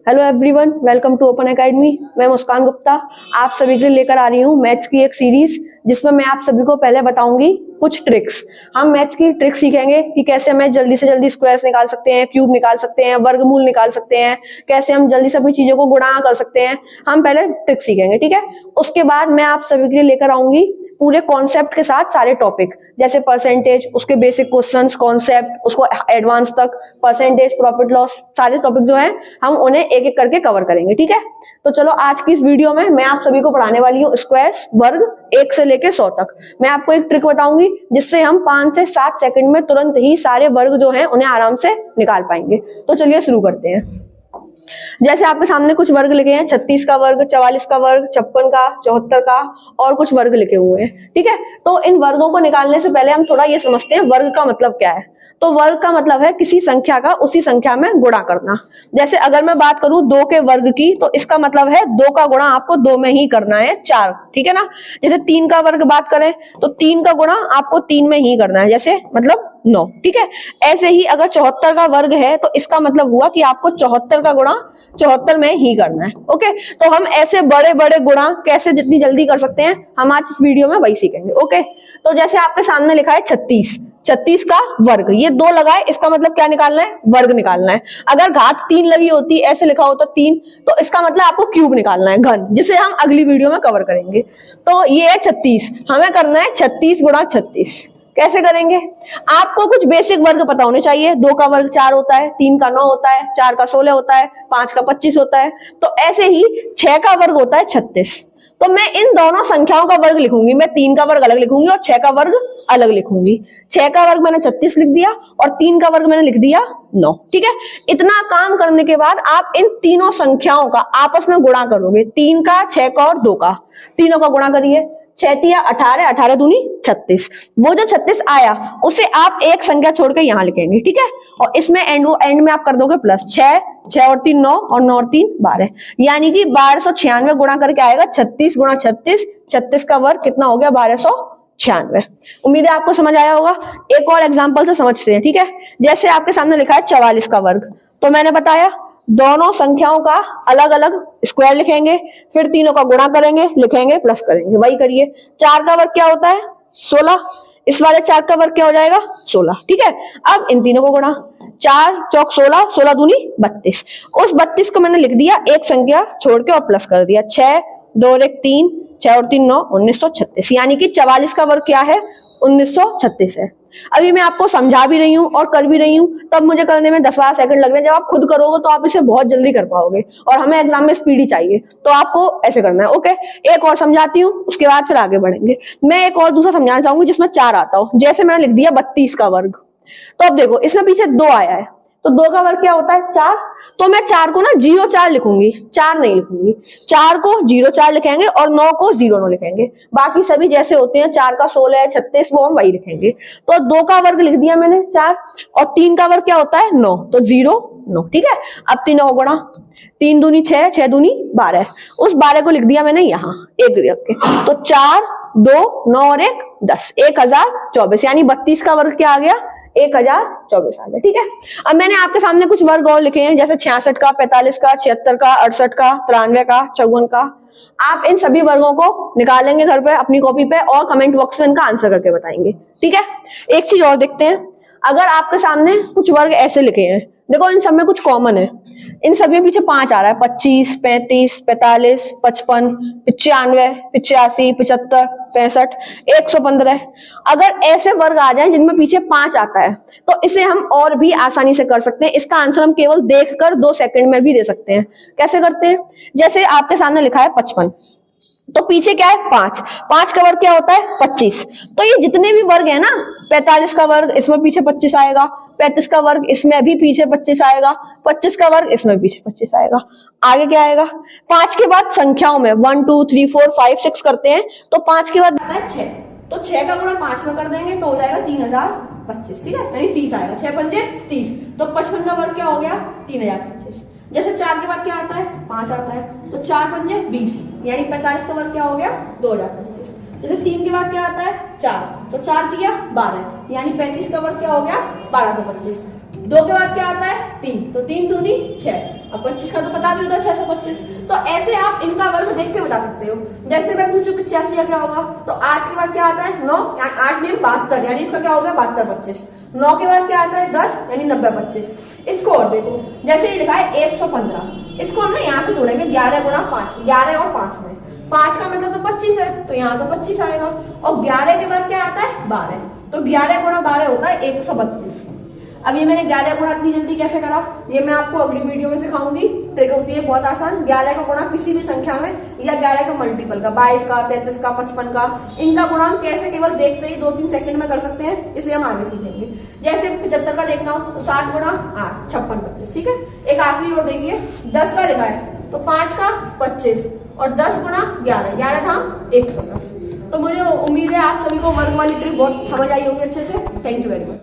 Hello everyone, welcome to Open Academy. मैं मुस्कान गुप्ता आप सभी के लिए लेकर आ रही हूँ मैथ्स की एक सीरीज, जिसमें मैं आप सभी को पहले बताऊंगी कुछ ट्रिक्स। हम मैथ्स की ट्रिक्स सीखेंगे कि कैसे हम जल्दी से जल्दी स्क्वायर्स निकाल सकते हैं, क्यूब निकाल सकते हैं, वर्गमूल निकाल सकते हैं, कैसे हम जल्दी से अपनी चीजों को गुणा कर सकते हैं। हम पहले ट्रिक सीखेंगे, ठीक है। उसके बाद मैं आप सभी के लिए लेकर आऊंगी पूरे कॉन्सेप्ट के साथ सारे टॉपिक, जैसे परसेंटेज, उसके बेसिक क्वेश्चंस, कॉन्सेप्ट, उसको एडवांस तक, परसेंटेज, प्रॉफिट लॉस, सारे टॉपिक जो है हम उन्हें एक एक करके कवर करेंगे, ठीक है। तो चलो आज की इस वीडियो में मैं आप सभी को पढ़ाने वाली हूँ स्क्वायर्स, वर्ग 1 से लेके 100 तक। मैं आपको एक ट्रिक बताऊंगी जिससे हम 5 से 7 सेकंड में तुरंत ही सारे वर्ग जो हैं उन्हें आराम से निकाल पाएंगे। तो चलिए शुरू करते हैं। जैसे आपके सामने कुछ वर्ग लिखे हैं, 36 का वर्ग, 44 का वर्ग, 56 का, 74 का और कुछ वर्ग लिखे हुए हैं, ठीक है। तो इन वर्गों को निकालने से पहले हम थोड़ा ये समझते हैं वर्ग का मतलब क्या है। तो वर्ग का मतलब है किसी संख्या का उसी संख्या में गुणा करना। जैसे अगर मैं बात करूं 2 के वर्ग की, तो इसका मतलब है 2 का गुणा आपको 2 में ही करना है, 4, ठीक है ना। जैसे 3 का वर्ग बात करें तो 3 का गुणा आपको 3 में ही करना है, जैसे मतलब 9, ठीक है। ऐसे ही अगर 74 का वर्ग है तो इसका मतलब हुआ कि आपको 74 का गुणा 74 में ही करना है, ओके। तो हम ऐसे बड़े बड़े गुणा कैसे जितनी जल्दी कर सकते हैं हम आज इस वीडियो में वही सीखेंगे, ओके। तो जैसे आपके सामने लिखा है 36 का वर्ग, ये 2 लगा है, इसका मतलब क्या निकालना है, वर्ग निकालना है। अगर घात 3 लगी होती, ऐसे लिखा होता 3, तो इसका मतलब आपको क्यूब निकालना है, घन, जिसे हम अगली वीडियो में कवर करेंगे। तो ये है 36, हमें करना है 36 गुणा 36। कैसे करेंगे, आपको कुछ बेसिक वर्ग पता होने चाहिए। 2 का वर्ग 4 होता है, 3 का 9 होता है, 4 का 16 होता है, 5 का 25 होता है। तो ऐसे ही 6 का वर्ग होता है 36। तो मैं इन दोनों संख्याओं का वर्ग लिखूंगी, मैं 3 का वर्ग अलग लिखूंगी और 6 का वर्ग अलग लिखूंगी। 6 का वर्ग मैंने 36 लिख दिया और 3 का वर्ग मैंने लिख दिया 9, ठीक है। इतना काम करने के बाद आप इन तीनों संख्याओं का आपस में गुणा करोगे, 3 का, 6 का और 2 का, तीनों का गुणा करिए। 6 तिया 18, 18 दूनी 36। वो जो 36 आया उसे आप एक संख्या छोड़ के यहाँ लिखेंगे, ठीक है। और इसमें एंड में आप कर दोगे प्लस 6, 6 और 3 9 और 9 और 3 12, यानी कि 1296 गुणा करके आएगा 36 गुणा 36। 36 का वर्ग कितना हो गया, 1296। उम्मीद है आपको समझ आया होगा। एक और एग्जाम्पल से समझते हैं, ठीक है। जैसे आपके सामने लिखा है 44 का वर्ग, तो मैंने बताया दोनों संख्याओं का अलग अलग स्क्वायर लिखेंगे, फिर तीनों का गुणा करेंगे, लिखेंगे, प्लस करेंगे, वही करिए। 4 का वर्ग क्या होता है, 16। इस वाले 4 का वर्ग क्या हो जाएगा, 16, ठीक है। अब इन तीनों को गुणा, 4 चौक 16, 16 दूनी 32। उस 32 को मैंने लिख दिया एक संख्या छोड़ के और प्लस कर दिया, 6 2 और 1 3, 6 और 3 9, 1936। यानी कि 44 का वर्ग क्या है, 1936 है। अभी मैं आपको समझा भी रही हूँ और कर भी रही हूँ, तब मुझे करने में 10-12 सेकंड लग रहे हैं। जब आप खुद करोगे तो आप इसे बहुत जल्दी कर पाओगे, और हमें एग्जाम में स्पीड ही चाहिए, तो आपको ऐसे करना है, ओके। एक और समझाती हूँ, उसके बाद फिर आगे बढ़ेंगे। मैं एक और दूसरा समझाना चाहूंगी जिसमें 4 आता हो। जैसे मैंने लिख दिया 32 का वर्ग, तो अब देखो इसमें पीछे 2 आया है, तो 2 का वर्ग क्या होता है, 4। तो मैं 4 को ना 0-4 लिखूंगी, 4 नहीं लिखूंगी। 4 को 0-4 लिखेंगे और 9 को 0-9 लिखेंगे। बाकी सभी जैसे होते हैं, 4 का 16 36, वो हम वही लिखेंगे। तो 2 का वर्ग लिख दिया मैंने 4, और 3 का वर्ग क्या होता है 9, तो 0-9, ठीक है। अब तीनों को गुणा, 3 दूनी 6, 6 दूनी 12। उस 12 को लिख दिया मैंने यहाँ एक रख के, तो 4 2 9 और 1 10, 1024। यानी 32 का वर्ग क्या आ गया, 1024 आ गया, ठीक है। अब मैंने आपके सामने कुछ वर्ग और लिखे हैं, जैसे 66 का, 45 का, 76 का, 68 का, 93 का, 54 का। आप इन सभी वर्गों को निकालेंगे घर पे अपनी कॉपी पे और कमेंट बॉक्स में इनका आंसर करके बताएंगे, ठीक है। एक चीज और देखते हैं, अगर आपके सामने कुछ वर्ग ऐसे लिखे हैं, देखो इन सब में कुछ कॉमन है, इन सभी में पीछे 5 आ रहा है, 25 35 45 55 95 85 75 65 115। अगर ऐसे वर्ग आ जाए जिनमें पीछे 5 आता है तो इसे हम और भी आसानी से कर सकते हैं। इसका आंसर हम केवल देखकर 2 सेकंड में भी दे सकते हैं। कैसे करते हैं, जैसे आपके सामने लिखा है 55, तो पीछे क्या है 5, 5 का वर्ग क्या होता है 25। तो ये जितने भी वर्ग है ना, 45 का वर्ग इसमें पीछे 25 आएगा, 35 का वर्ग इसमें भी पीछे 25 आएगा, 25 का वर्ग इसमें पीछे 25 आएगा। आगे क्या आएगा, 5 के बाद संख्याओं में 1 2 3 4 5 6 करते हैं, तो 5 के बाद आता है 6, तो 6 का गुणा 5 में कर देंगे तो हो जाएगा 3025, ठीक है, यानी 30 आएगा, 6 पंजे 30। तो 55 का वर्ग क्या हो गया 3025। जैसे 4 के बाद क्या आता है 5 आता है, तो 4 पंजे 20, यानी 45 का वर्ग क्या हो गया 2025। जैसे 3 के बाद क्या आता है 4, तो 4 दिया 12, यानी 35 का वर्ग क्या हो गया 1225। 2 के बाद क्या आता है 3, तो 3 दूनी 6। अब 25 का तो पता भी होता है 625। तो ऐसे आप इनका वर्ग देख के बता सकते हो। जैसे मैं पूछूं 85 का क्या होगा, तो 8 के बाद क्या आता है 9, 8 में 72, यानी इसका क्या हो गया 72 25। 9 के बाद क्या आता है 10, यानी 90 25। इसको और देखो, जैसे ये लिखा है 115, इसको हम ना यहाँ से जोड़ेंगे 11 गुणा 5, 11 और 5 में 5 का मतलब तो 25 है, तो यहाँ तो 25 आएगा। और 11 के बाद क्या आता है 12, तो 11 गुणा 12 होता है 132। अब ये मैंने 11 गुणा इतनी जल्दी कैसे करा, ये मैं आपको अगली वीडियो में सिखाऊंगी। ट्रिक होती है बहुत आसान, 11 का गुणा किसी भी संख्या में या 11 का मल्टीपल का, 22 का, 33 का, 55 का, इनका गुणा हम कैसे केवल देखते ही 2-3 सेकंड में कर सकते हैं, इसे हम आगे सीखेंगे। जैसे 75 का देखना हो तो 7 गुणा 8, 56 25, ठीक है। एक आखिरी और देखिए, 10 का लिखा है तो 5 का 25 और 10 गुणा 11, 11 था 110। तो मुझे उम्मीद है आप सभी को वर्ग वाली ट्रिक बहुत समझ आई होगी अच्छे से। Thank you very much.